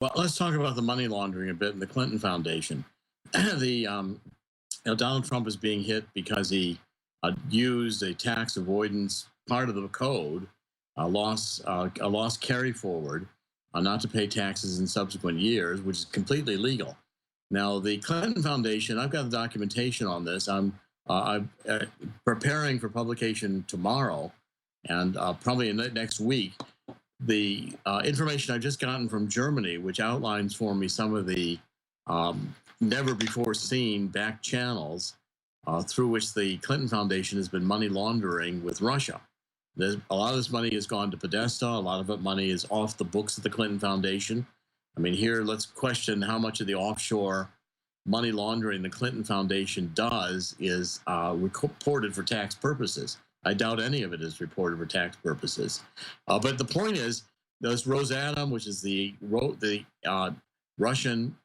Well, let's talk about the money laundering a bit in the Clinton Foundation. Donald Trump is being hit because he used a tax avoidance part of the code, a loss carry forward, not to pay taxes in subsequent years, which is completely legal. Now, the Clinton Foundation, I've got the documentation on this. I'm preparing for publication tomorrow, and probably in the next week. The information I've just gotten from Germany, which outlines for me some of the never before seen back channels through which the Clinton Foundation has been money laundering with Russia. A lot of this money has gone to Podesta. A lot of it money is off the books of the Clinton Foundation. I mean, here, let's question how much of the offshore money laundering the Clinton Foundation does is reported for tax purposes. I doubt any of it is reported for tax purposes. But the point is, this Rosatom, which is the Russian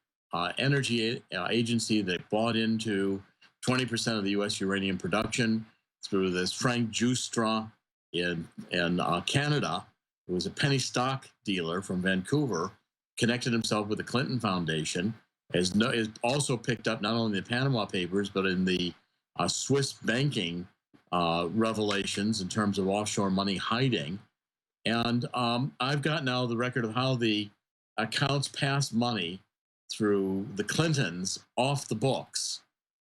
energy agency that bought into 20% of the U.S. uranium production through this Frank Justra in Canada, who was a penny stock dealer from Vancouver, connected himself with the Clinton Foundation, is also picked up not only in the Panama Papers, but in the Swiss banking revelations in terms of offshore money hiding. And I've got now the record of how the accounts pass money through the Clintons off the books.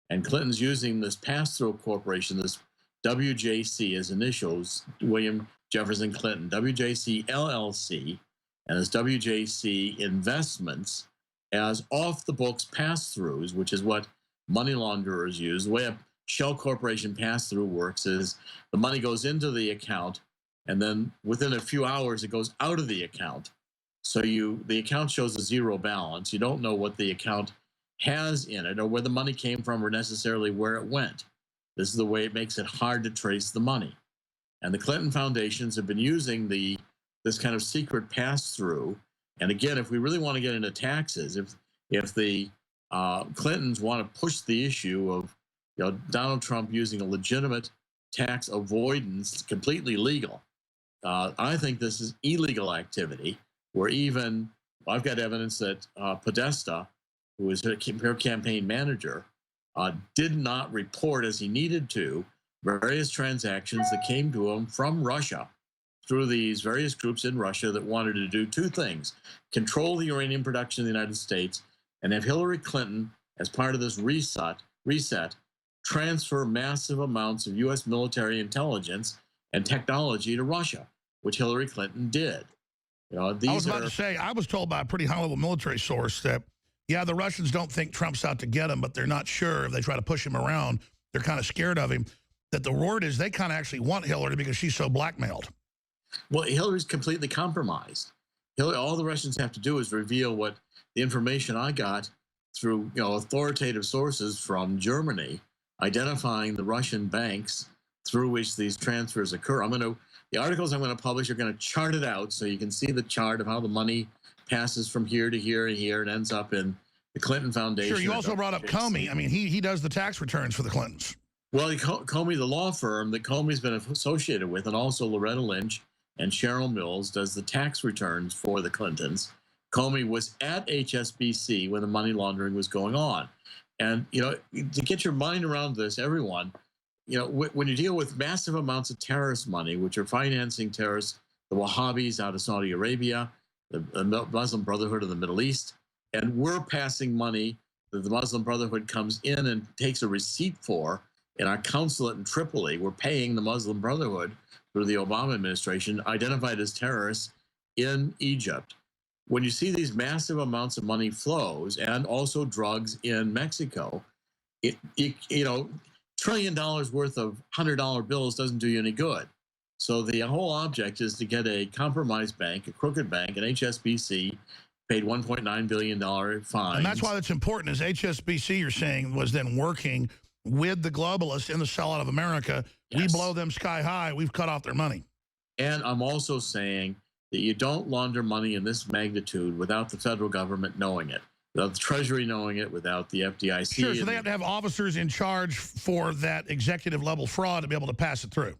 And Clinton's using this pass-through corporation, this WJC as initials, William Jefferson Clinton, WJC LLC, and this WJC Investments as off-the-books pass-throughs, which is what money launderers use. The way a shell corporation pass-through works is the money goes into the account, and then within a few hours, it goes out of the account. So the account shows a zero balance. You don't know what the account has in it or where the money came from or necessarily where it went. This is the way it makes it hard to trace the money. And the Clinton Foundations have been using this kind of secret pass-through. And again, if we really want to get into taxes, if the Clintons want to push the issue of Donald Trump using a legitimate tax avoidance, completely legal, I think this is illegal activity. Where even I've got evidence that Podesta, who was her campaign manager, did not report as he needed to various transactions that came to him from Russia through these various groups in Russia that wanted to do two things: control the uranium production in the United States and have Hillary Clinton, as part of this reset, transfer massive amounts of U.S. military intelligence and technology to Russia, which Hillary Clinton did. I was about to say, I was told by a pretty high-level military source that, yeah, the Russians don't think Trump's out to get him, but they're not sure if they try to push him around. They're kind of scared of him. That the word is they kind of actually want Hillary because she's so blackmailed. Well, Hillary's completely compromised. All the Russians have to do is reveal what the information I got through authoritative sources from Germany, identifying the Russian banks through which these transfers occur. The articles I'm going to publish are going to chart it out so you can see the chart of how the money passes from here to here and here and ends up in the Clinton Foundation. Sure, you also brought up Comey. I mean, he does the tax returns for the Clintons. Well, Comey, the law firm that Comey's been associated with, and also Loretta Lynch and Cheryl Mills does the tax returns for the Clintons. Comey was at HSBC when the money laundering was going on. And, to get your mind around this, everyone, when you deal with massive amounts of terrorist money, which are financing terrorists, the Wahhabis out of Saudi Arabia, the Muslim Brotherhood of the Middle East, and we're passing money that the Muslim Brotherhood comes in and takes a receipt for in our consulate in Tripoli. We're paying the Muslim Brotherhood through the Obama administration, identified as terrorists in Egypt. When you see these massive amounts of money flows and also drugs in Mexico, $1 trillion worth of $100 bills doesn't do you any good. So the whole object is to get a compromised bank, a crooked bank, an HSBC, paid $1.9 billion fine. And that's why that's important, is HSBC, you're saying, was then working with the globalists in the sellout of America. Yes. We blow them sky high. We've cut off their money. And I'm also saying that you don't launder money in this magnitude without the federal government knowing it, without the Treasury knowing it, without the FDIC. Sure, so they have to have officers in charge for that executive level fraud to be able to pass it through.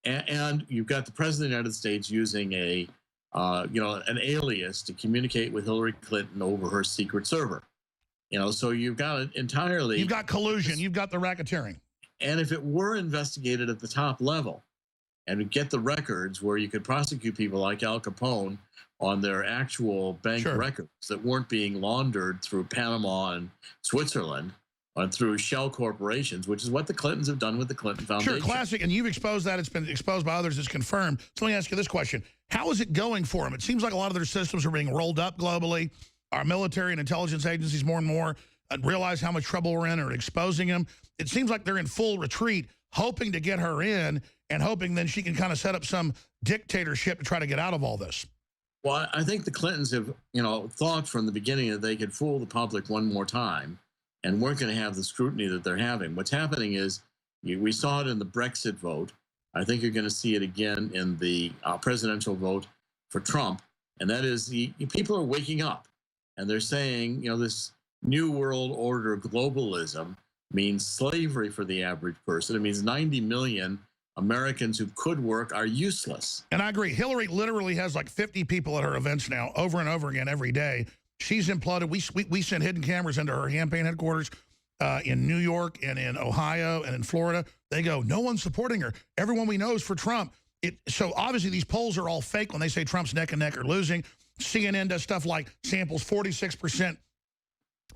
And you've got the President of the United States using a an alias to communicate with Hillary Clinton over her secret server. So you've got it entirely. You've got collusion. You've got the racketeering. And if it were investigated at the top level and we get the records where you could prosecute people like Al Capone on their actual bank records that weren't being laundered through Panama and Switzerland and through shell corporations, which is what the Clintons have done with the Clinton Foundation. Sure, classic. And you've exposed that. It's been exposed by others. It's confirmed. So let me ask you this question. How is it going for them? It seems like a lot of their systems are being rolled up globally. Our military and intelligence agencies more and more realize how much trouble we're in or exposing them. It seems like they're in full retreat, hoping to get her in and hoping then she can kind of set up some dictatorship to try to get out of all this. Well, I think the Clintons have, thought from the beginning that they could fool the public one more time and weren't going to have the scrutiny that they're having. What's happening is we saw it in the Brexit vote. I think you're going to see it again in the presidential vote for Trump. And that is people are waking up and they're saying, this new world order globalism means slavery for the average person. It means 90 million Americans who could work are useless. And I agree. Hillary literally has like 50 people at her events now over and over again every day. She's imploded. We sent hidden cameras into her campaign headquarters in New York and in Ohio and in Florida. They go, no one's supporting her. Everyone we know is for Trump. So obviously these polls are all fake when they say Trump's neck and neck or losing. CNN does stuff like samples 46%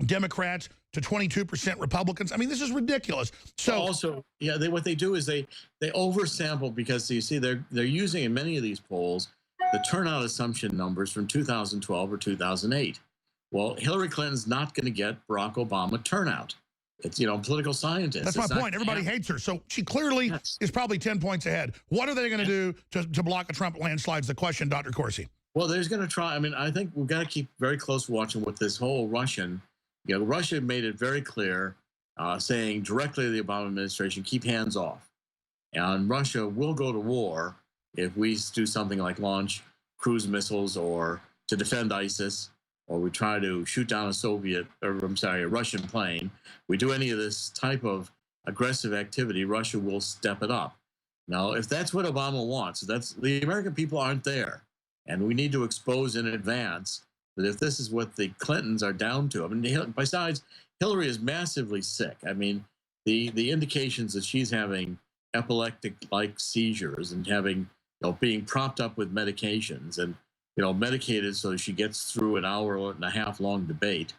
Democrats to 22% Republicans. I mean, this is ridiculous. So also, what they do is they oversample because you see they're using in many of these polls the turnout assumption numbers from 2012 or 2008. Well, Hillary Clinton's not going to get Barack Obama turnout. It's, political scientists. That's my point. Everybody hates her. So she clearly is probably 10 points ahead. What are they going to do to block a Trump landslide is the question, Dr. Corsi. Well, there's going to try. I mean, I think we've got to keep very close watching with this whole Russian. Russia made it very clear, saying directly to the Obama administration, keep hands off. And Russia will go to war if we do something like launch cruise missiles or to defend ISIS, or we try to shoot down a Russian plane. We do any of this type of aggressive activity, Russia will step it up. Now, if that's what Obama wants, the American people aren't there. And we need to expose in advance that if this is what the Clintons are down to, I mean, besides, Hillary is massively sick. I mean, the indications that she's having epileptic-like seizures and having, being propped up with medications and, medicated so she gets through an hour and a half long debate,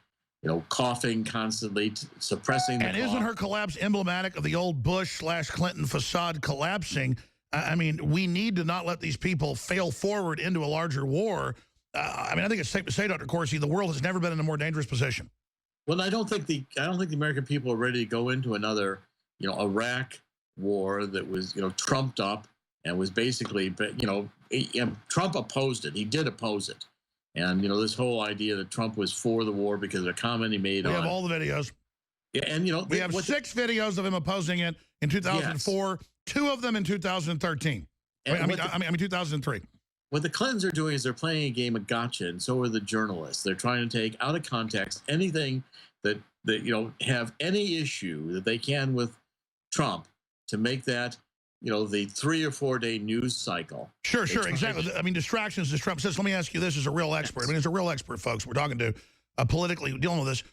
coughing constantly, suppressing the cough. And isn't her collapse emblematic of the old Bush/Clinton facade collapsing? I mean, we need to not let these people fail forward into a larger war. I think it's safe to say, Dr. Corsi, the world has never been in a more dangerous position. Well, I don't think the American people are ready to go into another, Iraq war that was, trumped up and was basically, Trump opposed it. He did oppose it. And, this whole idea that Trump was for the war because of a comment he made We have all the videos. Yeah, and, we have 6 videos of him opposing it in 2004, 2 of them in 2013. I mean 2003. What the Clintons are doing is they're playing a game of gotcha, and so are the journalists. They're trying to take out of context anything that have any issue that they can with Trump to make that, the 3 or 4 day news cycle. Sure, exactly. I mean, distractions, as Trump says. Let me ask you this as a real expert. I mean, as a real expert, folks, we're talking to politically dealing with this.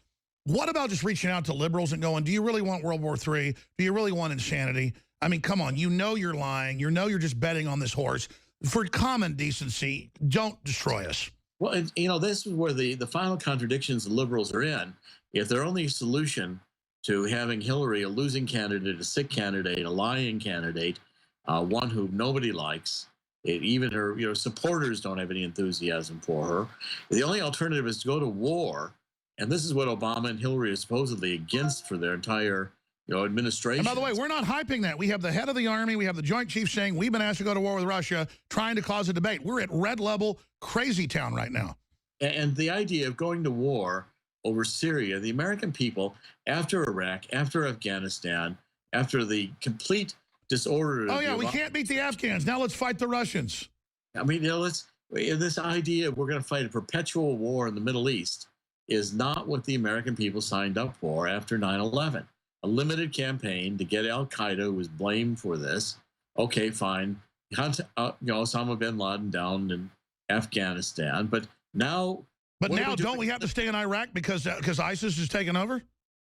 What about just reaching out to liberals and going, do you really want World War III? Do you really want insanity? I mean, come on, you're lying. You're just betting on this horse. For common decency, don't destroy us. Well, this is where the final contradictions the liberals are in. If their only solution to having Hillary a losing candidate, a sick candidate, a lying candidate, one who nobody likes, even her supporters don't have any enthusiasm for her, the only alternative is to go to war. And this is what Obama and Hillary are supposedly against for their entire administration. And by the way, we're not hyping that. We have the head of the army, we have the Joint Chiefs saying we've been asked to go to war with Russia, trying to cause a debate. We're at red level crazy town right now. And the idea of going to war over Syria, the American people, after Iraq, after Afghanistan, after the complete disorder. Oh yeah, we can't beat the Afghans. Now let's fight the Russians. I mean, this idea of we're going to fight a perpetual war in the Middle East is not what the American people signed up for after 9/11. A limited campaign to get Al-Qaeda, who was blamed for this. Okay, fine. Osama bin Laden down in Afghanistan. But now... But now don't we have to stay in Iraq because ISIS is taking over?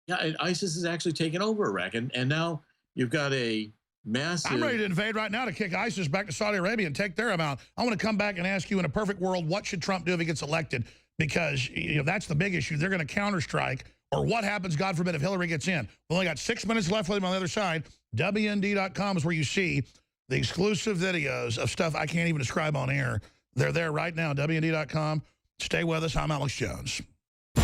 Yeah, ISIS is actually taking over Iraq. And now you've got a massive... I'm ready to invade right now to kick ISIS back to Saudi Arabia and take their amount. I want to come back and ask you, in a perfect world, what should Trump do if he gets elected? Because that's the big issue. They're going to counterstrike. Or what happens, God forbid, if Hillary gets in? We've only got 6 minutes left with him on the other side. WND.com is where you see the exclusive videos of stuff I can't even describe on air. They're there right now, WND.com. Stay with us. I'm Alex Jones.